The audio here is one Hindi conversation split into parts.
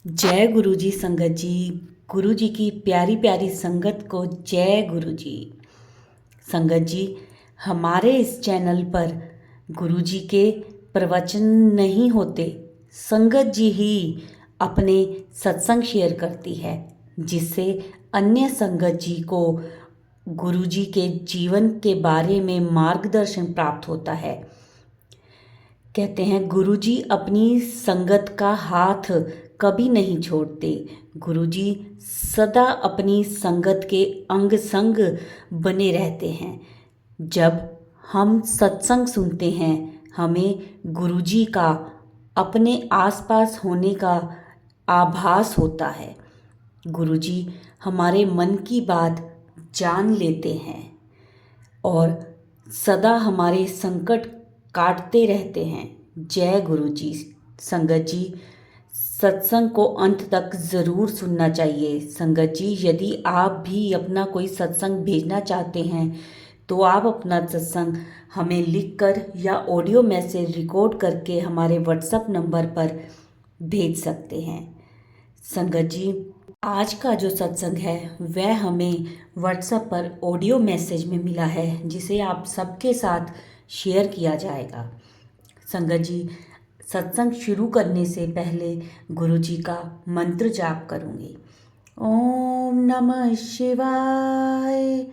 जय गुरु जी संगत जी। गुरु जी की प्यारी प्यारी संगत को जय गुरु जी। संगत जी, हमारे इस चैनल पर गुरु जी के प्रवचन नहीं होते, संगत जी ही अपने सत्संग शेयर करती है, जिससे अन्य संगत जी को गुरु जी के जीवन के बारे में मार्गदर्शन प्राप्त होता है। कहते हैं गुरुजी अपनी संगत का हाथ कभी नहीं छोड़ते। गुरुजी सदा अपनी संगत के अंग संग बने रहते हैं। जब हम सत्संग सुनते हैं, हमें गुरुजी का अपने आसपास होने का आभास होता है। गुरुजी हमारे मन की बात जान लेते हैं और सदा हमारे संकट काटते रहते हैं। जय गुरु जी। संगत जी, सत्संग को अंत तक ज़रूर सुनना चाहिए। संगत जी, यदि आप भी अपना कोई सत्संग भेजना चाहते हैं तो आप अपना सत्संग हमें लिखकर या ऑडियो मैसेज रिकॉर्ड करके हमारे व्हाट्सएप नंबर पर भेज सकते हैं। संगत जी, आज का जो सत्संग है वह हमें व्हाट्सएप पर ऑडियो मैसेज में मिला है, जिसे आप सबके साथ शेयर किया जाएगा। संगत जी, सत्संग शुरू करने से पहले गुरु जी का मंत्र जाप करूँगी। ओम नमः शिवाय।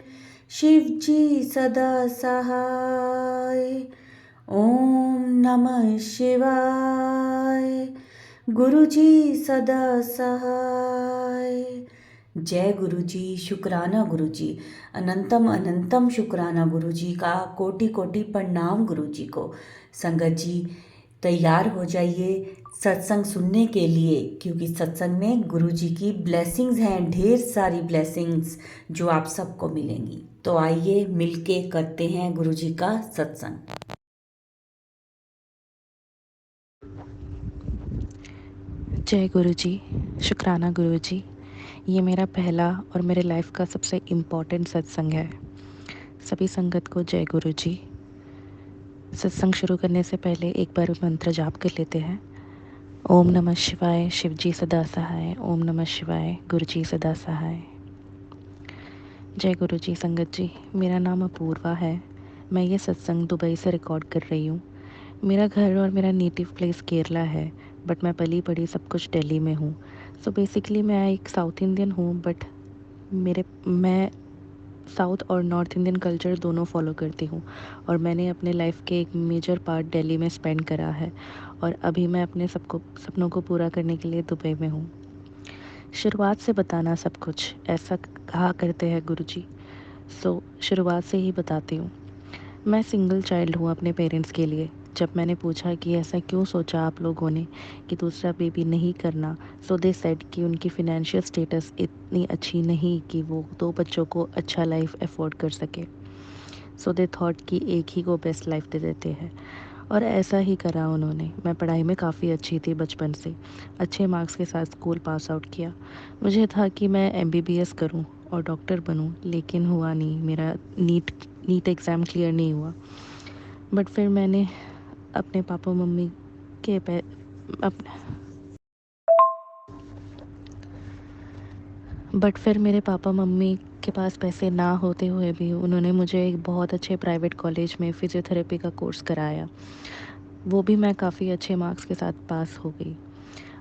शिव जी सदा सहाय। ओम नमः शिवाय। गुरु जी सदा सहाय। जय गुरु जी। शुक्राना गुरु जी। अनंतम अनंतम शुक्राना गुरु जी का। कोटि कोटि प्रणाम गुरु जी को। संगत जी, तैयार हो जाइए सत्संग सुनने के लिए, क्योंकि सत्संग में गुरु जी की ब्लेसिंग्स हैं, ढेर सारी ब्लेसिंग्स जो आप सबको मिलेंगी। तो आइए मिलके करते हैं गुरु जी का सत्संग। जय गुरु जी। शुक्राना गुरु जी। ये मेरा पहला और मेरे लाइफ का सबसे इम्पॉर्टेंट सत्संग है। सभी संगत को जय गुरु जी। सत्संग शुरू करने से पहले एक बार मंत्र जाप कर लेते हैं। ओम नमः शिवाय। शिव जी सदा सहाय। ओम नमः शिवाय। गुरु जी सदा सहाय। जय गुरु जी। संगत जी, मेरा नाम अपूर्वा है। मैं ये सत्संग दुबई से रिकॉर्ड कर रही हूँ। मेरा घर और मेरा नेटिव प्लेस केरला है, बट मैं पली बड़ी सब कुछ दिल्ली में हूँ। सो बेसिकली मैं एक साउथ इंडियन हूँ, बट मैं साउथ और नॉर्थ इंडियन कल्चर दोनों फॉलो करती हूँ। और मैंने अपने लाइफ के एक मेजर पार्ट दिल्ली में स्पेंड करा है, और अभी मैं अपने सपनों को पूरा करने के लिए दुबई में हूँ। शुरुआत से बताना सब कुछ, ऐसा कहा करते हैं गुरुजी। सो शुरुआत से ही बताती हूँ। मैं सिंगल चाइल्ड हूँ अपने पेरेंट्स के लिए। जब मैंने पूछा कि ऐसा क्यों सोचा आप लोगों ने कि दूसरा बेबी नहीं करना, सो दे सेड कि उनकी फिनेंशियल स्टेटस इतनी अच्छी नहीं कि वो 2 बच्चों को अच्छा लाइफ अफोर्ड कर सके। सो दे थॉट कि एक ही को बेस्ट लाइफ दे देते हैं, और ऐसा ही करा उन्होंने। मैं पढ़ाई में काफ़ी अच्छी थी बचपन से, अच्छे मार्क्स के साथ स्कूल पास आउट किया। मुझे था कि मैं एमबीबीएस करूं और डॉक्टर बनूं, लेकिन हुआ नहीं। मेरा नीट एग्ज़ाम क्लियर नहीं हुआ। बट फिर मैंने अपने पापा मम्मी के अप, बट फिर मेरे पापा मम्मी के पास पैसे ना होते हुए भी उन्होंने मुझे एक बहुत अच्छे प्राइवेट कॉलेज में फ़िज़ियोथेरेपी का कोर्स कराया। वो भी मैं काफ़ी अच्छे मार्क्स के साथ पास हो गई।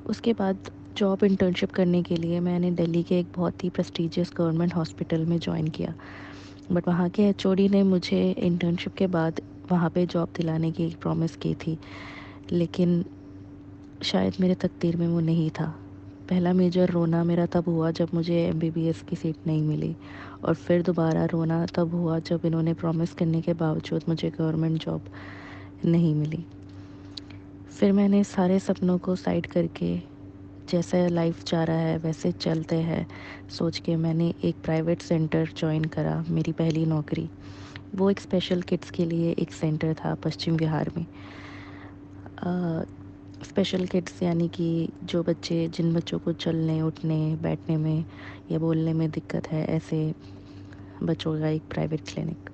उसके बाद जॉब इंटर्नशिप करने के लिए मैंने दिल्ली के एक बहुत ही प्रेस्टिजियस गवर्नमेंट हॉस्पिटल में जॉइन किया। बट वहाँ के एचओडी ने मुझे इंटर्नशिप के बाद वहाँ पे जॉब दिलाने की एक प्रॉमिस की थी, लेकिन शायद मेरे तकदीर में वो नहीं था। पहला मेजर रोना मेरा तब हुआ जब मुझे एमबीबीएस की सीट नहीं मिली, और फिर दोबारा रोना तब हुआ जब इन्होंने प्रॉमिस करने के बावजूद मुझे गवर्नमेंट जॉब नहीं मिली। फिर मैंने सारे सपनों को साइड करके, जैसा लाइफ जा रहा है वैसे चलते हैं सोच के, मैंने एक प्राइवेट सेंटर जॉइन करा। मेरी पहली नौकरी वो एक स्पेशल किड्स के लिए एक सेंटर था पश्चिम बिहार में। स्पेशल किड्स यानी कि जिन बच्चों को चलने उठने बैठने में या बोलने में दिक्कत है, ऐसे बच्चों का एक प्राइवेट क्लिनिक।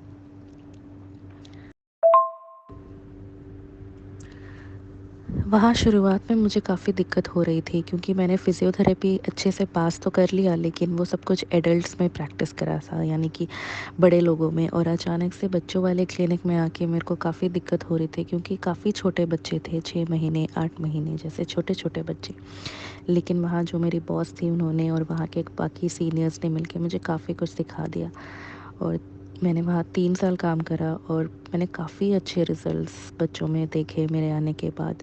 वहाँ शुरुआत में मुझे काफ़ी दिक्कत हो रही थी क्योंकि मैंने फ़िज़ियोथेरेपी अच्छे से पास तो कर लिया, लेकिन वो सब कुछ एडल्ट्स में प्रैक्टिस करा था, यानी कि बड़े लोगों में। और अचानक से बच्चों वाले क्लिनिक में आके मेरे को काफ़ी दिक्कत हो रही थी क्योंकि काफ़ी छोटे बच्चे थे, 6 महीने 8 महीने जैसे छोटे-छोटे बच्चे। लेकिन वहाँ जो मेरी बॉस थी उन्होंने और वहाँ के बाकी सीनियर्स ने मिलके मुझे काफ़ी कुछ सिखा दिया। और मैंने वहाँ 3 साल काम करा और मैंने काफ़ी अच्छे रिज़ल्ट्स बच्चों में देखे। मेरे आने के बाद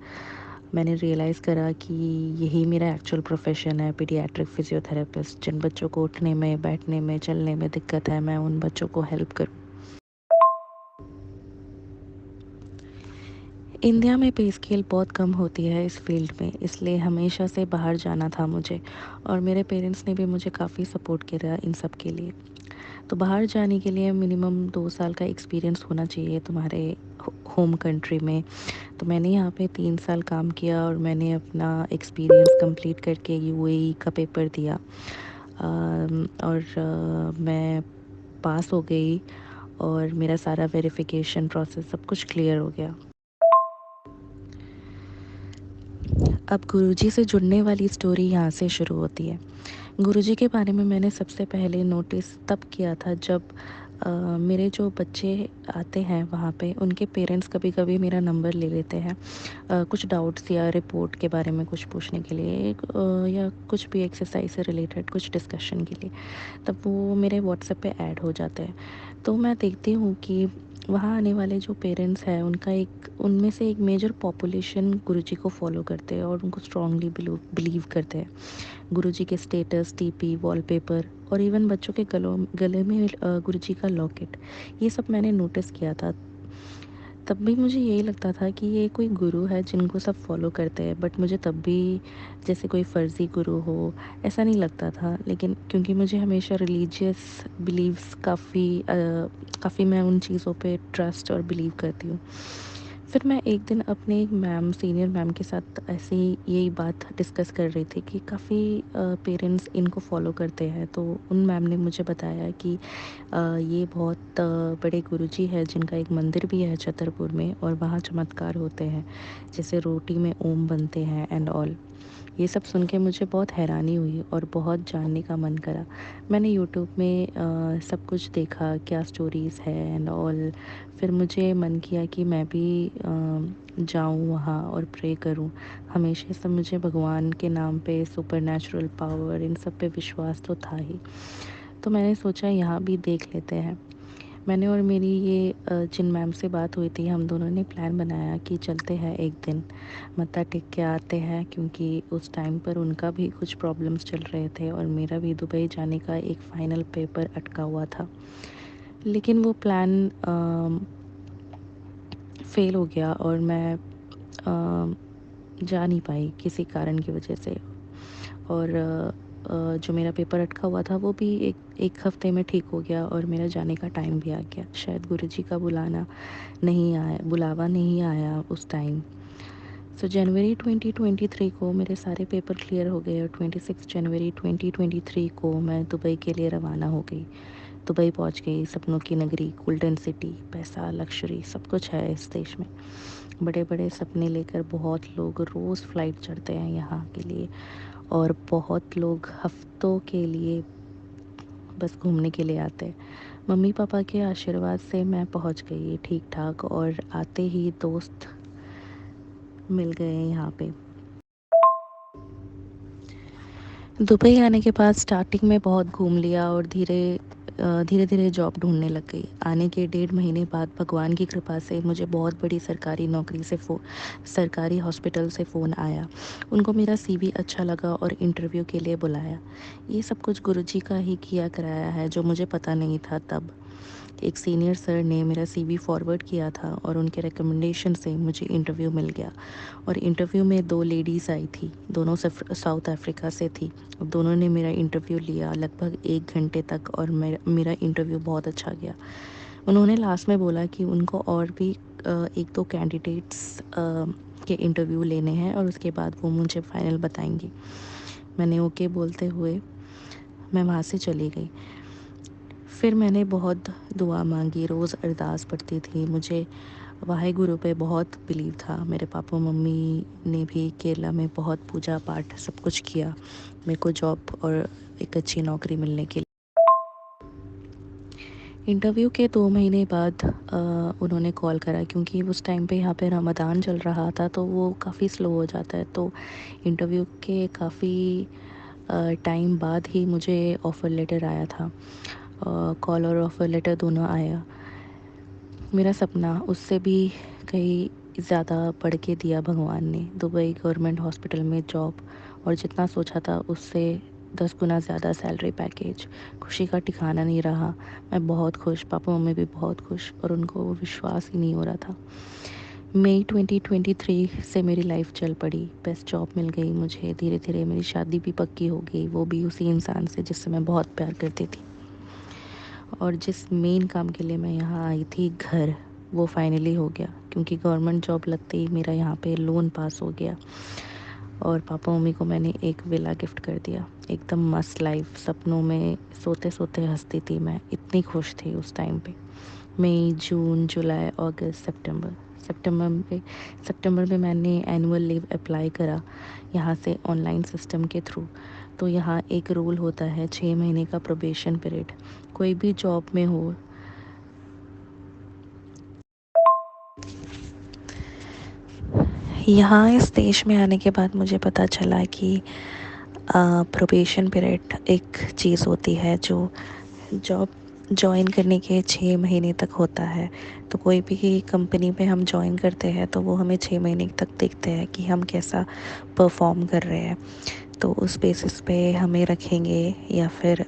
मैंने रियलाइज़ करा कि यही मेरा एक्चुअल प्रोफ़ेशन है, पीडियाट्रिक फ़िज़ियोथेरेपिस्ट। जिन बच्चों को उठने में, बैठने में, चलने में दिक्कत है, मैं उन बच्चों को हेल्प करूँ। इंडिया में पे स्केल बहुत कम होती है इस फ़ील्ड में, इसलिए हमेशा से बाहर जाना था मुझे, और मेरे पेरेंट्स ने भी मुझे काफ़ी सपोर्ट करा इन सब के लिए। तो बाहर जाने के लिए मिनिमम 2 साल का एक्सपीरियंस होना चाहिए तुम्हारे होम कंट्री में। तो मैंने यहाँ पे 3 साल काम किया और मैंने अपना एक्सपीरियंस कंप्लीट करके यूएई का पेपर दिया। और मैं पास हो गई और मेरा सारा वेरिफिकेशन प्रोसेस सब कुछ क्लियर हो गया। अब गुरुजी से जुड़ने वाली स्टोरी यहाँ से शुरू होती है। गुरुजी के बारे में मैंने सबसे पहले नोटिस तब किया था जब मेरे जो बच्चे आते हैं वहाँ पे, उनके पेरेंट्स कभी-कभी मेरा नंबर ले लेते हैं कुछ डाउट्स या रिपोर्ट के बारे में कुछ पूछने के लिए, या कुछ भी एक्सरसाइज से रिलेटेड कुछ डिस्कशन के लिए। तब वो मेरे व्हाट्सएप पे ऐड हो जाते हैं। तो मैं देखती हूँ कि वहाँ आने वाले जो पेरेंट्स हैं उनका एक उनमें से एक मेजर पॉपुलेशन गुरुजी को फॉलो करते हैं और उनको स्ट्रांगली बिलीव करते हैं। गुरुजी के स्टेटस, टीपी, वॉलपेपर और इवन बच्चों के गले में गुरुजी का लॉकेट, ये सब मैंने नोटिस किया था। तब भी मुझे यही लगता था कि ये कोई गुरु है जिनको सब फॉलो करते हैं, बट मुझे तब भी जैसे कोई फ़र्ज़ी गुरु हो, ऐसा नहीं लगता था। लेकिन क्योंकि मुझे हमेशा रिलीजियस बिलीव्स काफ़ी मैं उन चीज़ों पे ट्रस्ट और बिलीव करती हूँ। फिर मैं एक दिन अपने एक मैम, सीनियर मैम के साथ ऐसे ही यही बात डिस्कस कर रही थी कि काफ़ी पेरेंट्स इनको फॉलो करते हैं। तो उन मैम ने मुझे बताया कि ये बहुत बड़े गुरुजी हैं जिनका एक मंदिर भी है छतरपुर में, और वहाँ चमत्कार होते हैं, जैसे रोटी में ओम बनते हैं एंड ऑल। ये सब सुन के मुझे बहुत हैरानी हुई और बहुत जानने का मन करा। मैंने यूट्यूब में सब कुछ देखा, क्या स्टोरीज़ है एंड ऑल। फिर मुझे मन किया कि मैं भी जाऊँ वहाँ और प्रे करूँ। हमेशा से मुझे भगवान के नाम पे, सुपरनैचुरल पावर, इन सब पे विश्वास तो था ही। तो मैंने सोचा यहाँ भी देख लेते हैं। मैंने और मेरी ये जिन मैम से बात हुई थी, हम दोनों ने प्लान बनाया कि चलते हैं एक दिन, मत्था टेक के आते हैं, क्योंकि उस टाइम पर उनका भी कुछ प्रॉब्लम्स चल रहे थे और मेरा भी दुबई जाने का एक फ़ाइनल पेपर अटका हुआ था। लेकिन वो प्लान फ़ेल हो गया और मैं जा नहीं पाई किसी कारण की वजह से। और जो मेरा पेपर अटका हुआ था वो भी एक हफ़्ते में ठीक हो गया और मेरा जाने का टाइम भी आ गया। शायद गुरुजी का बुलावा नहीं आया उस टाइम। सो जनवरी 2023 को मेरे सारे पेपर क्लियर हो गए और 26 जनवरी 2023 को मैं दुबई के लिए रवाना हो गई। दुबई पहुंच गई, सपनों की नगरी, गोल्डन सिटी, पैसा, लग्जरी सब कुछ है इस देश में। बड़े-बड़े सपने लेकर बहुत लोग रोज़ फ़्लाइट चढ़ते हैं यहाँ के लिए, और बहुत लोग हफ़्तों के लिए बस घूमने के लिए आते हैं। मम्मी-पापा के आशीर्वाद से मैं पहुंच गई ठीक-ठाक, और आते ही दोस्त मिल गए यहाँ पे। दुबई आने के बाद स्टार्टिंग में बहुत घूम लिया और धीरे-धीरे जॉब ढूँढने लग गई। आने के 1.5 महीने बाद भगवान की कृपा से मुझे बहुत बड़ी सरकारी हॉस्पिटल से फ़ोन आया। उनको मेरा सीवी अच्छा लगा और इंटरव्यू के लिए बुलाया। ये सब कुछ गुरुजी का ही किया कराया है, जो मुझे पता नहीं था तब। एक सीनियर सर ने मेरा सीवी फॉरवर्ड किया था और उनके रिकमेंडेशन से मुझे इंटरव्यू मिल गया। और इंटरव्यू में 2 लेडीज़ आई थी, दोनों साउथ अफ्रीका से थी। दोनों ने मेरा इंटरव्यू लिया लगभग 1 घंटे तक, और मेरा इंटरव्यू बहुत अच्छा गया। उन्होंने लास्ट में बोला कि उनको और भी 1-2 कैंडिडेट्स के इंटरव्यू लेने हैं और उसके बाद वो मुझे फाइनल बताएंगे। मैंने ओके बोलते हुए मैं वहाँ से चली गई। फिर मैंने बहुत दुआ मांगी, रोज़ अरदास पढ़ती थी। मुझे वाहेगुरु पे बहुत बिलीव था। मेरे पापा मम्मी ने भी केरला में बहुत पूजा पाठ सब कुछ किया मेरे को जॉब और एक अच्छी नौकरी मिलने के लिए। इंटरव्यू के 2 महीने बाद उन्होंने कॉल करा, क्योंकि उस टाइम पे यहाँ पे रमज़ान चल रहा था तो वो काफ़ी स्लो हो जाता है। तो इंटरव्यू के काफ़ी टाइम बाद ही मुझे ऑफ़र लेटर आया था। कॉल और ऑफ़र लेटर दोनों आया। मेरा सपना उससे भी कहीं ज़्यादा बढ़ के दिया भगवान ने। दुबई गवर्नमेंट हॉस्पिटल में जॉब, और जितना सोचा था उससे 10 गुना ज़्यादा सैलरी पैकेज। खुशी का ठिकाना नहीं रहा। मैं बहुत खुश, पापा मम्मी भी बहुत खुश, और उनको वो विश्वास ही नहीं हो रहा था। मई 2023 से मेरी लाइफ चल पड़ी। बेस्ट जॉब मिल गई मुझे। धीरे धीरे मेरी शादी भी पक्की हो गई, वो भी उसी इंसान से जिससे मैं बहुत प्यार करती थी। और जिस मेन काम के लिए मैं यहाँ आई थी, घर, वो फाइनली हो गया, क्योंकि गवर्नमेंट जॉब लगते ही मेरा यहाँ पे लोन पास हो गया। और पापा मम्मी को मैंने एक विला गिफ्ट कर दिया। एकदम मस्त लाइफ, सपनों में सोते सोते हंसती थी मैं, इतनी खुश थी उस टाइम पे। मई, जून, जुलाई, अगस्त, सितंबर में मैंने एनुअल लीव अप्लाई करा यहाँ से ऑनलाइन सिस्टम के थ्रू। तो यहाँ एक रूल होता है 6 महीने का प्रोबेशन पीरियड। कोई भी जॉब में हो, यहाँ इस देश में आने के बाद मुझे पता चला कि प्रोबेशन पीरियड एक चीज़ होती है जो जॉब जॉइन करने के 6 महीने तक होता है। तो कोई भी कंपनी में हम जॉइन करते हैं तो वो हमें 6 महीने तक देखते हैं कि हम कैसा परफॉर्म कर रहे हैं। तो उस बेसिस पे हमें रखेंगे, या फिर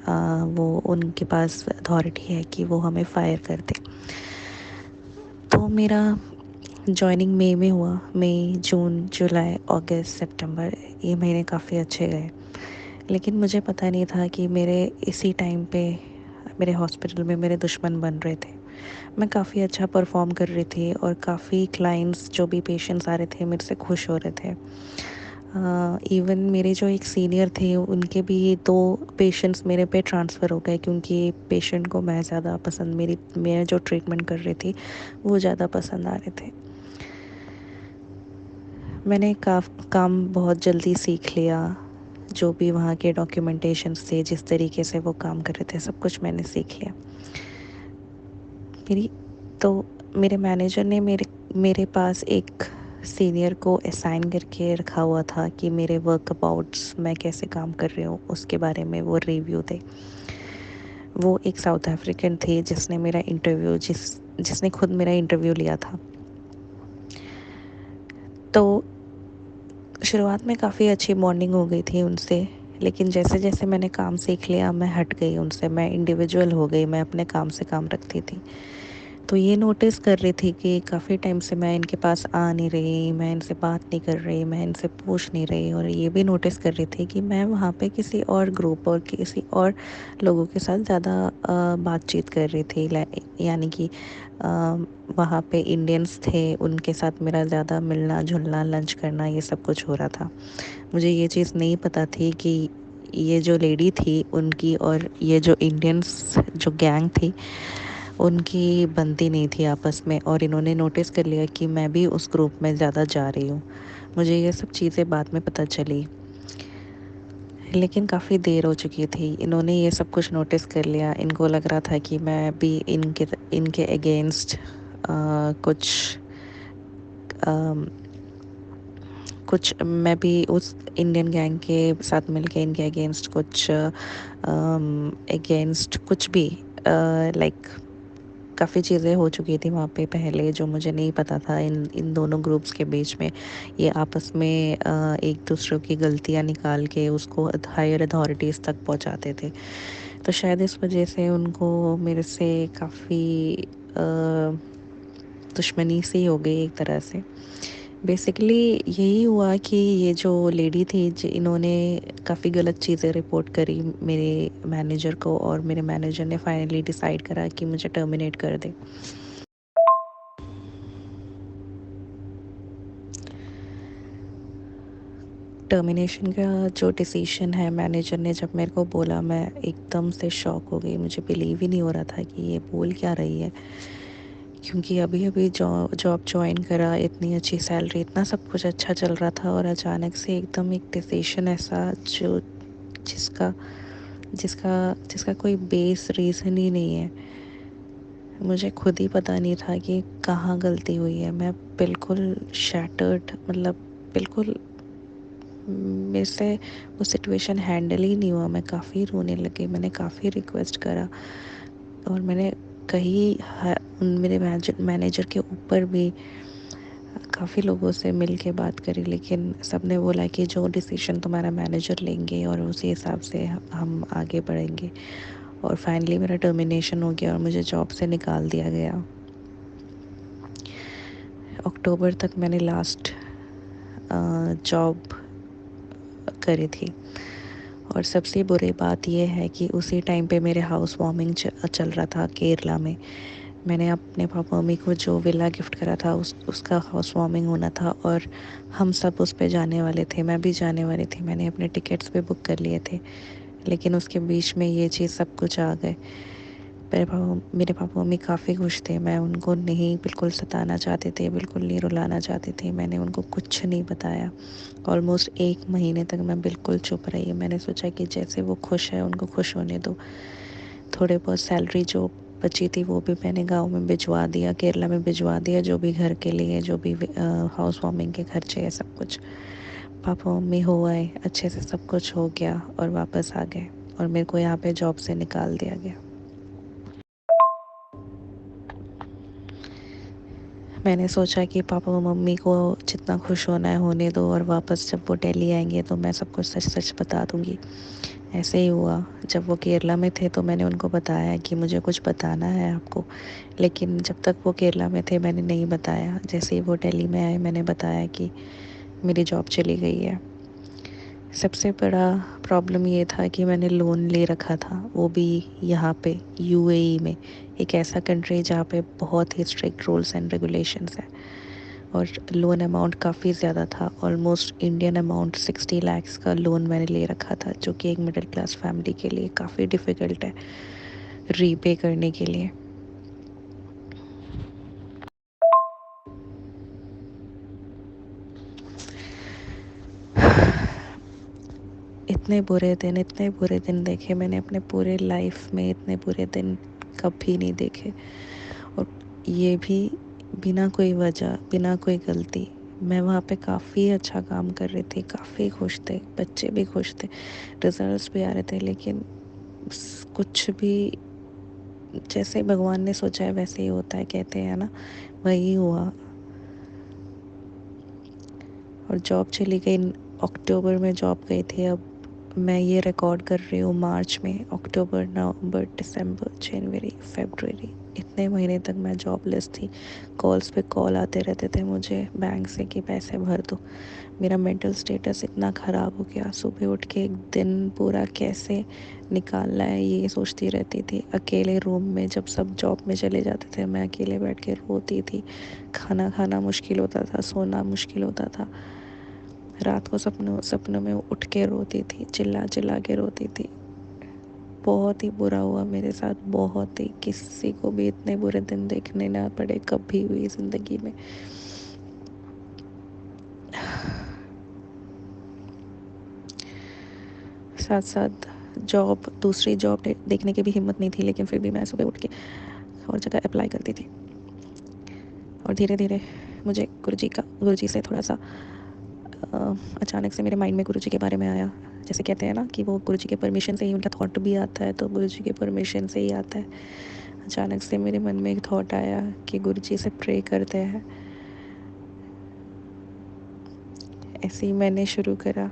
वो उनके पास अथॉरिटी है कि वो हमें फायर कर दे। तो मेरा जॉइनिंग मई में हुआ। मई, जून, जुलाई, अगस्त, सितंबर, ये महीने काफ़ी अच्छे गए। लेकिन मुझे पता नहीं था कि मेरे इसी टाइम पे मेरे हॉस्पिटल में मेरे दुश्मन बन रहे थे। मैं काफ़ी अच्छा परफॉर्म कर रही थी और काफ़ी क्लाइंट्स, जो भी पेशेंट्स आ रहे थे, मेरे से खुश हो रहे थे। इवन मेरे जो एक सीनियर थे, उनके भी 2 पेशेंट्स मेरे पे ट्रांसफ़र हो गए, क्योंकि पेशेंट को मैं ज़्यादा पसंद, मैं जो ट्रीटमेंट कर रही थी वो ज़्यादा पसंद आ रहे थे। मैंने काम बहुत जल्दी सीख लिया। जो भी वहाँ के डॉक्यूमेंटेशंस थे, जिस तरीके से वो काम कर रहे थे, सब कुछ मैंने सीख लिया। मेरी तो मेरे मैनेजर ने मेरे पास एक सीनियर को असाइन करके रखा हुआ था कि मेरे वर्क अबाउट्स, मैं कैसे काम कर रही हूँ उसके बारे में वो रिव्यू दे। वो एक साउथ अफ्रीकन थे जिसने खुद मेरा इंटरव्यू लिया था। तो शुरुआत में काफ़ी अच्छी बॉन्डिंग हो गई थी उनसे। लेकिन जैसे जैसे मैंने काम सीख लिया, मैं हट गई उनसे, मैं इंडिविजुअल हो गई, मैं अपने काम से काम रखती थी। तो ये नोटिस कर रही थी कि काफ़ी टाइम से मैं इनके पास आ नहीं रही, मैं इनसे बात नहीं कर रही, मैं इनसे पूछ नहीं रही। और ये भी नोटिस कर रही थी कि मैं वहाँ पे किसी और ग्रुप और किसी और लोगों के साथ ज़्यादा बातचीत कर रही थी। यानी कि वहाँ पे इंडियंस थे, उनके साथ मेरा ज़्यादा मिलना जुलना, लंच करना, ये सब कुछ हो रहा था। मुझे ये चीज़ नहीं पता थी कि ये जो लेडी थी उनकी और ये जो इंडियंस जो गैंग थी, उनकी बनती नहीं थी आपस में, और इन्होंने नोटिस कर लिया कि मैं भी उस ग्रुप में ज़्यादा जा रही हूँ। मुझे ये सब चीज़ें बाद में पता चली, लेकिन काफ़ी देर हो चुकी थी। इन्होंने ये सब कुछ नोटिस कर लिया। इनको लग रहा था कि मैं भी इनके अगेंस्ट कुछ कुछ मैं भी उस इंडियन गैंग के साथ मिलके इनके अगेंस्ट कुछ भी लाइक काफ़ी चीज़ें हो चुकी थी वहाँ पे पहले, जो मुझे नहीं पता था। इन दोनों ग्रुप्स के बीच में ये आपस में एक दूसरे की गलतियाँ निकाल के उसको हायर अथॉरिटीज़ तक पहुँचाते थे। तो शायद इस वजह से उनको मेरे से काफ़ी दुश्मनी सी हो गई एक तरह से। बेसिकली यही हुआ कि ये जो लेडी थी, इन्होंने काफ़ी गलत चीज़ें रिपोर्ट करी मेरे मैनेजर को, और मेरे मैनेजर ने फाइनली डिसाइड करा कि मुझे टर्मिनेट कर दे। टर्मिनेशन का जो डिसीजन है, मैनेजर ने जब मेरे को बोला, मैं एकदम से शॉक हो गई। मुझे बिलीव ही नहीं हो रहा था कि ये बोल क्या रही है। क्योंकि अभी अभी जॉब ज्वाइन करा, इतनी अच्छी सैलरी, इतना सब कुछ अच्छा चल रहा था, और अचानक से एकदम एक डिसीजन ऐसा जो जिसका जिसका जिसका कोई बेस रीज़न ही नहीं है। मुझे खुद ही पता नहीं था कि कहाँ गलती हुई है। मैं बिल्कुल शैटर्ड, मतलब बिल्कुल मेरे से वो सिचुएशन हैंडल ही नहीं हुआ। मैं काफ़ी रोने लगी, मैंने काफ़ी रिक्वेस्ट करा, और मैंने कहीं मेरे मैनेजर के ऊपर भी काफ़ी लोगों से मिल के बात करी, लेकिन सब ने बोला कि जो डिसीजन तुम्हारा मैनेजर लेंगे और उसी हिसाब से हम आगे बढ़ेंगे। और फाइनली मेरा टर्मिनेशन हो गया और मुझे जॉब से निकाल दिया गया। अक्टूबर तक मैंने लास्ट जॉब करी थी। और सबसे बुरी बात यह है कि उसी टाइम पे मेरे हाउस वार्मिंग चल रहा था केरला में। मैंने अपने पापा मम्मी को जो विला गिफ्ट करा था उसका हाउस वार्मिंग होना था, और हम सब उस पे जाने वाले थे, मैं भी जाने वाली थी। मैंने अपने टिकट्स भी बुक कर लिए थे, लेकिन उसके बीच में ये चीज़ सब कुछ आ गए। मेरे पापा मम्मी काफ़ी खुश थे। मैं उनको नहीं बिल्कुल सताना चाहते थे, बिल्कुल नहीं रुलाना चाहती थी। मैंने उनको कुछ नहीं बताया। ऑलमोस्ट 1 महीने तक मैं बिल्कुल चुप रही। मैंने सोचा कि जैसे वो खुश है उनको खुश होने दो। थोड़े बहुत सैलरी जो बची थी वो भी मैंने गाँव में भिजवा दिया, केरला में भिजवा दिया, जो भी घर के लिए, जो भी हाउस वार्मिंग के खर्चे है, सब कुछ। पापा मम्मी हो आए, अच्छे से सब कुछ हो गया और वापस आ गए, और मेरे को यहाँ पे जॉब से निकाल दिया गया। मैंने सोचा कि पापा मम्मी को जितना खुश होना है होने दो, और वापस जब वो दिल्ली आएंगे तो मैं सब कुछ सच सच बता दूंगी। ऐसे ही हुआ। जब वो केरला में थे तो मैंने उनको बताया कि मुझे कुछ बताना है आपको, लेकिन जब तक वो केरला में थे मैंने नहीं बताया। जैसे ही वो दिल्ली में आए मैंने बताया कि मेरी जॉब चली गई है। सबसे बड़ा प्रॉब्लम ये था कि मैंने लोन ले रखा था, वो भी यहाँ पे यूएई में, एक ऐसा कंट्री जहाँ पे बहुत ही स्ट्रिक्ट रूल्स एंड रेगुलेशंस है। और लोन अमाउंट काफ़ी ज़्यादा था, ऑलमोस्ट इंडियन अमाउंट 60 लाख्स का लोन मैंने ले रखा था, जो कि एक मिडिल क्लास फैमिली के लिए काफ़ी डिफ़िकल्ट है रीपे करने के लिए। इतने बुरे दिन देखे मैंने अपने पूरे लाइफ में, इतने बुरे दिन कभी नहीं देखे। और ये भी बिना कोई वजह, बिना कोई गलती। मैं वहाँ पे काफ़ी अच्छा काम कर रही थी, काफ़ी खुश थे, बच्चे भी खुश थे, रिजल्ट्स भी आ रहे थे, लेकिन कुछ भी जैसे भगवान ने सोचा है वैसे ही होता है, कहते हैं ना, वही हुआ। और जॉब चली गई। अक्टूबर में जॉब गई थी। अब मैं ये रिकॉर्ड कर रही हूँ मार्च में। अक्टूबर, नवंबर, दिसंबर, जनवरी, फरवरी, इतने महीने तक मैं जॉबलेस थी। कॉल्स पे कॉल आते रहते थे मुझे बैंक से कि पैसे भर दो। मेरा मेंटल स्टेटस इतना ख़राब हो गया, सुबह उठ के एक दिन पूरा कैसे निकालना है ये सोचती रहती थी। अकेले रूम में जब सब जॉब में चले जाते थे मैं अकेले बैठ के रोती थी। खाना खाना मुश्किल होता था, सोना मुश्किल होता था। रात को सपनों सपनों में उठ के रोती थी, चिल्ला चिल्ला के रोती थी। बहुत ही बुरा हुआ मेरे साथ, बहुत ही। किसी को भी इतने बुरे दिन देखने ना पड़े कभी हुई ज़िंदगी में। साथ साथ दूसरी जॉब देखने की भी हिम्मत नहीं थी, लेकिन फिर भी मैं सुबह उठ के और जगह अप्लाई करती थी। और धीरे धीरे मुझे गुरु जी से थोड़ा सा अचानक से मेरे माइंड में गुरु जी के बारे में आया। जैसे कहते हैं ना कि वो गुरु जी के परमिशन से ही उनका थॉट भी आता है, तो गुरु जी के परमिशन से ही आता है। अचानक से मेरे मन में एक थॉट आया कि गुरु जी से प्रे करते हैं। ऐसे ही मैंने शुरू करा।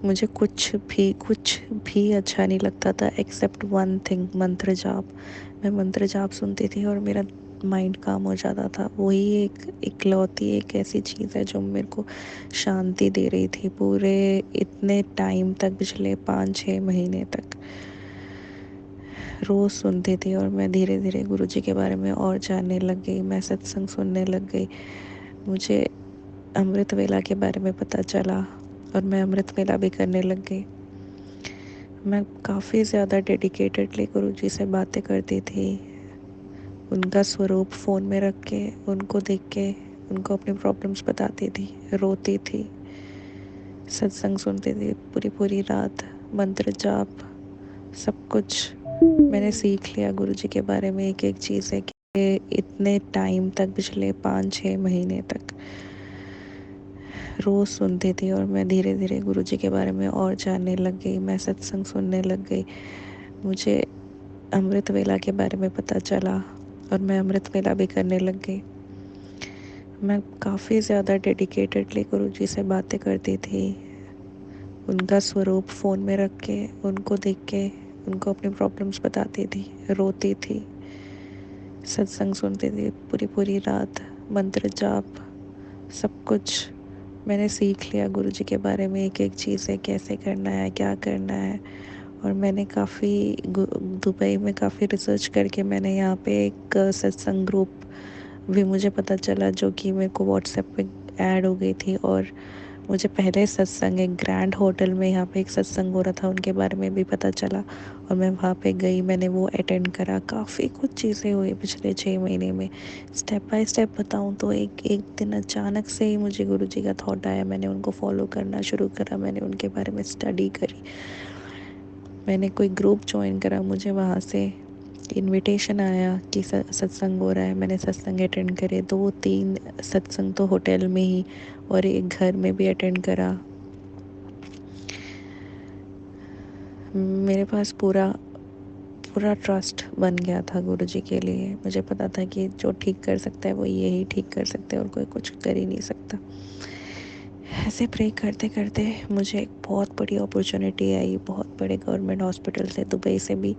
मुझे कुछ भी अच्छा नहीं लगता था एक्सेप्ट वन थिंग, मंत्र जाप। मैं मंत्र जाप सुनती थी और मेरा माइंड काम हो जाता था। वही एक इकलौती एक ऐसी चीज़ है जो मेरे को शांति दे रही थी पूरे इतने टाइम तक, पिछले 5-6 महीने तक रोज़ सुनती थी। और मैं धीरे धीरे गुरु जी के बारे में और जानने लग गई, मैं सत्संग सुनने लग गई। मुझे अमृत वेला के बारे में पता चला, और मैं अमृत वेला भी करने लग गई। मैं काफ़ी ज़्यादा डेडिकेटेडली गुरुजी से बातें करती थी, उनका स्वरूप फ़ोन में रख के, उनको देख के, उनको अपनी प्रॉब्लम्स बताती थी, रोती थी, सत्संग सुनती थी पूरी पूरी रात, मंत्र जाप सब कुछ मैंने सीख लिया गुरुजी के बारे में। एक एक चीज़ है कि इतने टाइम तक, पिछले 5-6 महीने तक रोज़ सुनती थी और मैं धीरे धीरे गुरुजी के बारे में और जानने लग गई। मैं सत्संग सुनने लग गई, मुझे अमृत वेला के बारे में पता चला और मैं अमृत वेला भी करने लग गई। मैं काफ़ी ज़्यादा डेडिकेटेडली गुरुजी से बातें करती थी, उनका स्वरूप फ़ोन में रख के, उनको देख के, उनको अपनी प्रॉब्लम्स बताती थी, रोती थी, सत्संग सुनती थी पूरी पूरी रात, मंत्र जाप सब कुछ मैंने सीख लिया गुरुजी के बारे में। एक एक चीज़ है, कैसे करना है, क्या करना है। और मैंने काफ़ी दुबई में काफ़ी रिसर्च करके मैंने यहाँ पे एक सत्संग ग्रुप भी मुझे पता चला, जो कि मेरे को व्हाट्सएप पे ऐड हो गई थी। और मुझे पहले सत्संग एक ग्रैंड होटल में यहाँ पे एक सत्संग हो रहा था, उनके बारे में भी पता चला और मैं वहाँ पे गई, मैंने वो अटेंड करा। काफ़ी कुछ चीज़ें हुई पिछले 6 महीने में। स्टेप बाय स्टेप बताऊँ तो एक एक दिन अचानक से ही मुझे गुरुजी का थॉट आया, मैंने उनको फॉलो करना शुरू करा, मैंने उनके बारे में स्टडी करी, मैंने कोई ग्रुप ज्वाइन करा, मुझे वहाँ से इनविटेशन आया कि सत्संग हो रहा है। मैंने सत्संग अटेंड करे, 2-3 सत्संग तो होटल में ही और एक घर में भी अटेंड करा। मेरे पास पूरा पूरा ट्रस्ट बन गया था गुरुजी के लिए। मुझे पता था कि जो ठीक कर सकता है वो यही ठीक कर सकता है और कोई कुछ कर ही नहीं सकता। ऐसे प्रे करते करते मुझे एक बहुत बड़ी अपॉर्चुनिटी आई, बहुत बड़े गवर्नमेंट हॉस्पिटल से, दुबई से भी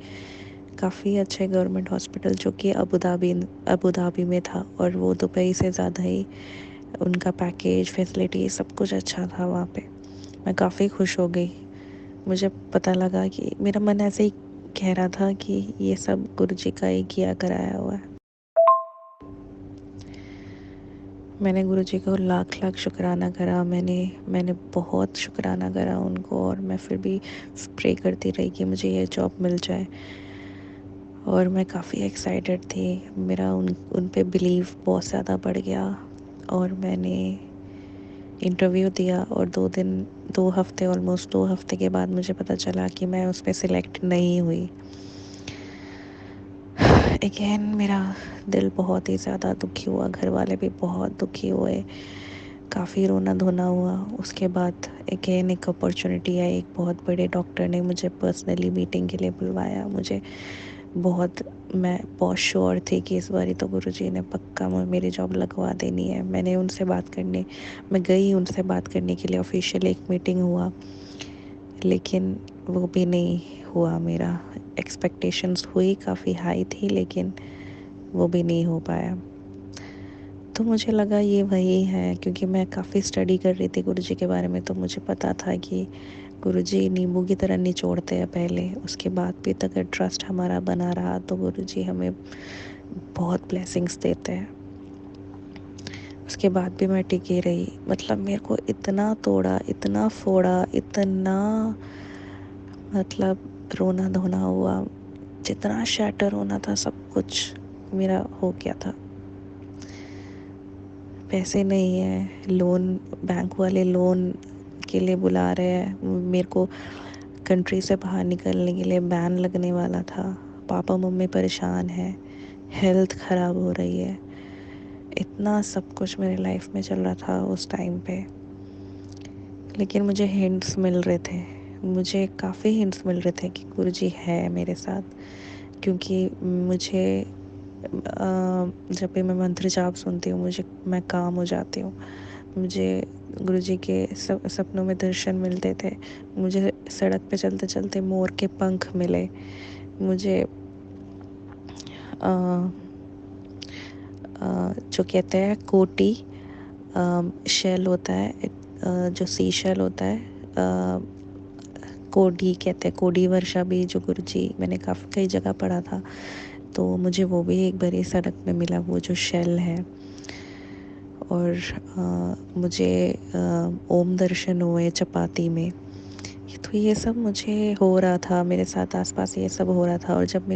काफ़ी अच्छे गवर्नमेंट हॉस्पिटल, जो कि अबू धाबी में था। और वो दुबई से ज़्यादा ही उनका पैकेज, फैसिलिटी सब कुछ अच्छा था वहाँ पे। मैं काफ़ी खुश हो गई। मुझे पता लगा कि मेरा मन ऐसे ही कह रहा था कि ये सब गुरुजी का ही किया कराया हुआ है। मैंने गुरुजी को लाख लाख शुक्राना करा, मैंने बहुत शुक्राना करा उनको। और मैं फिर भी प्रे करती रही कि मुझे ये जॉब मिल जाए। और मैं काफ़ी एक्साइटेड थी, मेरा उन पे बिलीव बहुत ज़्यादा बढ़ गया। और मैंने इंटरव्यू दिया और 2 हफ्ते, ऑलमोस्ट 2 हफ्ते के बाद मुझे पता चला कि मैं उसमें सिलेक्ट नहीं हुई। अगेन मेरा दिल बहुत ही ज़्यादा दुखी हुआ, घर वाले भी बहुत दुखी हुए, काफ़ी रोना धोना हुआ। उसके बाद अगेन एक अपॉर्चुनिटी आई, एक बहुत बड़े डॉक्टर ने मुझे पर्सनली मीटिंग के लिए बुलवाया। मैं बहुत श्योर थी कि इस बारी तो गुरुजी ने पक्का मेरी जॉब लगवा देनी है। मैं गई उनसे बात करने के लिए, ऑफिशियल एक मीटिंग हुआ, लेकिन वो भी नहीं हुआ मेरा। एक्सपेक्टेशंस हुई, काफ़ी हाई थी, लेकिन वो भी नहीं हो पाया। तो मुझे लगा ये वही है, क्योंकि मैं काफ़ी स्टडी कर रही थी गुरुजी के बारे में, तो मुझे पता था कि गुरुजी नींबू की तरह निचोड़ते हैं पहले, उसके बाद भी अगर ट्रस्ट हमारा बना रहा तो गुरुजी हमें बहुत ब्लेसिंग्स देते हैं। उसके बाद भी मैं टिकी रही। मतलब मेरे को इतना तोड़ा, इतना फोड़ा, इतना मतलब रोना धोना हुआ, जितना शैटर होना था सब कुछ मेरा हो गया था। पैसे नहीं है, लोन, बैंक वाले लोन के लिए बुला रहे हैं मेरे को, कंट्री से बाहर निकलने के लिए बैन लगने वाला था। पापा मम्मी परेशान हैं, हेल्थ ख़राब हो रही है, इतना सब कुछ मेरे लाइफ में चल रहा था उस टाइम पे। लेकिन मुझे हिंट्स मिल रहे थे, मुझे काफ़ी हिंट्स मिल रहे थे कि गुरुजी है मेरे साथ। क्योंकि मुझे जब भी मैं मंत्र जाप सुनती हूँ, मैं काम हो जाती हूँ। मुझे गुरुजी के सपनों में दर्शन मिलते थे। मुझे सड़क पे चलते चलते मोर के पंख मिले। मुझे आ, जो कहते हैं कोटी शेल होता है, जो सी शेल होता है, कोडी कहते हैं, कोडी वर्षा भी, जो गुरुजी, मैंने काफ़ी कई जगह पढ़ा था, तो मुझे वो भी एक बारी सड़क में मिला, वो जो शेल है। और मुझे ओम दर्शन हुए चपाती में। तो ये सब मुझे हो रहा था, मेरे साथ आसपास ये सब हो रहा था। और जब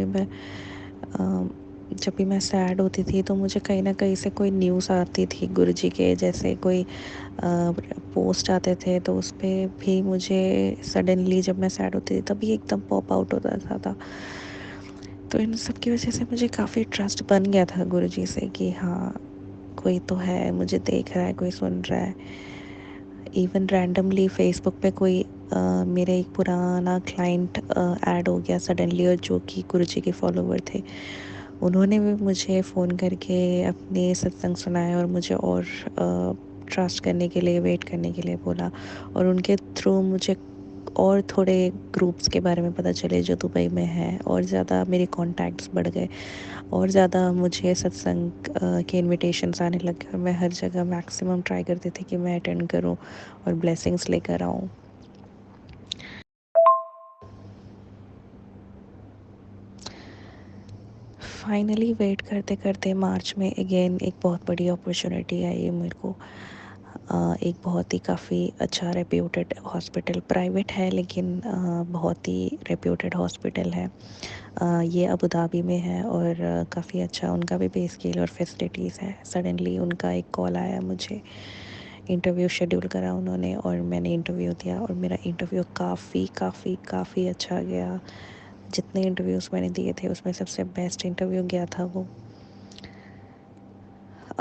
भी मैं सैड होती थी तो मुझे कहीं ना कहीं से कोई न्यूज़ आती थी गुरुजी के, जैसे कोई पोस्ट आते थे तो उस पर भी मुझे सडनली, जब मैं सैड होती थी तभी एकदम पॉप आउट होता था। तो इन सब की वजह से मुझे काफ़ी ट्रस्ट बन गया था गुरुजी से कि हाँ, कोई तो है, मुझे देख रहा है, कोई सुन रहा है। इवन रैंडमली फेसबुक पे कोई मेरे एक पुराना क्लाइंट ऐड हो गया सडनली, और जो कि गुरुजी के फॉलोवर थे, उन्होंने भी मुझे फ़ोन करके अपने सत्संग सुनाए और मुझे और ट्रस्ट करने के लिए, वेट करने के लिए बोला। और उनके थ्रू मुझे और थोड़े ग्रुप्स के बारे में पता चले जो दुबई में हैं, और ज़्यादा मेरे कॉन्टैक्ट्स बढ़ गए, और ज़्यादा मुझे सत्संग के इनविटेशंस आने लग गए। और मैं हर जगह मैक्सिमम ट्राई करती थी कि मैं अटेंड करूं और ब्लेसिंग्स लेकर आऊं। फाइनली वेट करते करते मार्च में अगेन एक बहुत बड़ी अपॉर्चुनिटी आई मेरे को। एक बहुत ही काफ़ी अच्छा रेप्यूटेड हॉस्पिटल, प्राइवेट है लेकिन बहुत ही रेप्यूटेड हॉस्पिटल है। ये अबू धाबी में है, और काफ़ी अच्छा उनका भी पे स्केल और फैसिलिटीज़ है। सडनली उनका एक कॉल आया मुझे, इंटरव्यू शेड्यूल करा उन्होंने, और मैंने इंटरव्यू दिया, और मेरा इंटरव्यू काफ़ी काफ़ी काफ़ी अच्छा गया। जितने इंटरव्यूज़ मैंने दिए थे उसमें सबसे बेस्ट इंटरव्यू गया था वो।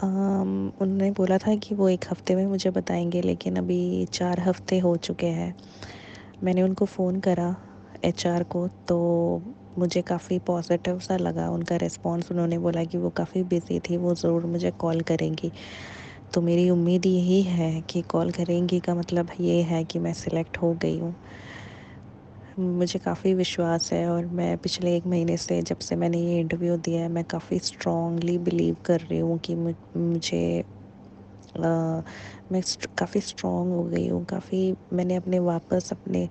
उन्होंने बोला था कि वो 1 हफ़्ते में मुझे बताएंगे, लेकिन अभी 4 हफ़्ते हो चुके हैं। मैंने उनको फ़ोन करा, एचआर को, तो मुझे काफ़ी पॉजिटिव सा लगा उनका रिस्पॉन्स। उन्होंने बोला कि वो काफ़ी बिज़ी थी, वो ज़रूर मुझे कॉल करेंगी। तो मेरी उम्मीद यही है कि कॉल करेंगी का मतलब ये है कि मैं सिलेक्ट हो गई हूँ। मुझे काफ़ी विश्वास है, और मैं पिछले 1 महीने से, जब से मैंने ये इंटरव्यू दिया है, मैं काफ़ी स्ट्रॉन्गली बिलीव कर रही हूँ कि मुझे मैं काफ़ी स्ट्रॉन्ग हो गई हूँ। काफ़ी मैंने अपने वापस अपने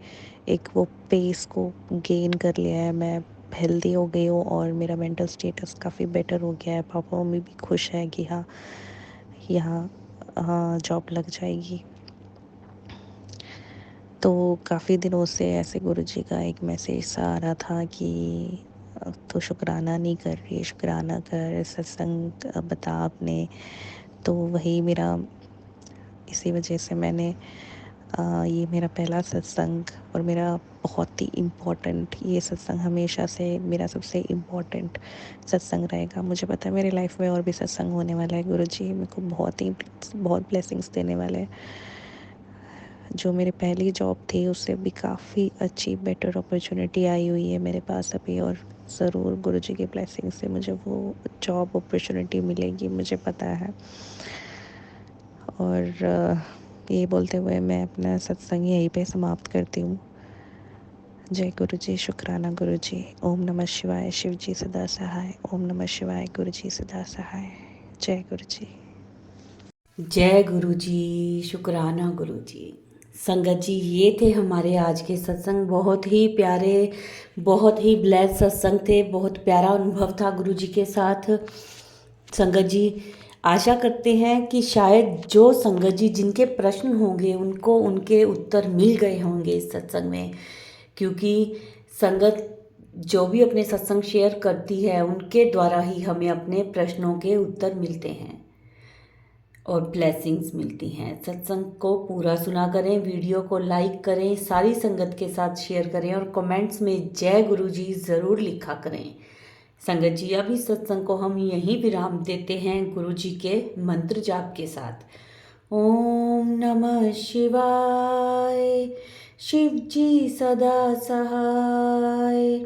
एक वो पेस को गेन कर लिया है। मैं हेल्दी हो गई हूँ, और मेरा मेंटल स्टेटस काफ़ी बेटर हो गया है। पापा मम्मी भी खुश हैं कि हाँ, यहाँ हाँ जॉब लग जाएगी। तो काफ़ी दिनों से ऐसे गुरुजी का एक मैसेज सा आ रहा था कि तो शुक्राना नहीं कर रही, शुक्राना कर, सत्संग बता आपने। तो वही मेरा, इसी वजह से मैंने ये मेरा पहला सत्संग, और मेरा बहुत ही इम्पोर्टेंट, ये सत्संग हमेशा से मेरा सबसे इम्पोर्टेंट सत्संग रहेगा। मुझे पता है मेरी लाइफ में और भी सत्संग होने वाला है। गुरुजी मेरे को बहुत ब्लेसिंग्स देने वाले हैं। जो मेरी पहली जॉब थी उससे भी काफ़ी अच्छी बेटर अपॉर्चुनिटी आई हुई है मेरे पास अभी, और ज़रूर गुरुजी की ब्लेसिंग से मुझे वो जॉब अपॉर्चुनिटी मिलेगी, मुझे पता है। और ये बोलते हुए मैं अपना सत्संग यहीं पे समाप्त करती हूँ। जय गुरुजी, शुक्राना गुरुजी। ओम नमः शिवाय, शिव जी सदा सहाय। ओम नमः शिवाय, गुरुजी सदा सहाय। जय गुरुजी। जय गुरु जी, शुक्राना गुरु जी। संगत जी, ये थे हमारे आज के सत्संग। बहुत ही प्यारे, बहुत ही ब्लेस सत्संग थे। बहुत प्यारा अनुभव था गुरु जी के साथ। संगत जी, आशा करते हैं कि शायद जो संगत जी जिनके प्रश्न होंगे उनको उनके उत्तर मिल गए होंगे इस सत्संग में, क्योंकि संगत जो भी अपने सत्संग शेयर करती है उनके द्वारा ही हमें अपने प्रश्नों के उत्तर मिलते हैं और ब्लेसिंग्स मिलती हैं। सत्संग को पूरा सुना करें, वीडियो को लाइक करें, सारी संगत के साथ शेयर करें, और कमेंट्स में जय गुरु जी ज़रूर लिखा करें। संगत जी, अभी सत्संग को हम यहीं विराम देते हैं गुरु जी के मंत्र जाप के साथ। ओम नमः शिवाय, शिव जी सदा सहाय।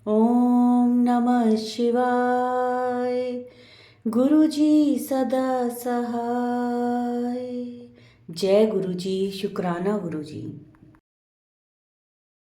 ओम नमः शिवाय, गुरु जी सदा सहाय। जय गुरु जी, शुक्राना गुरु जी।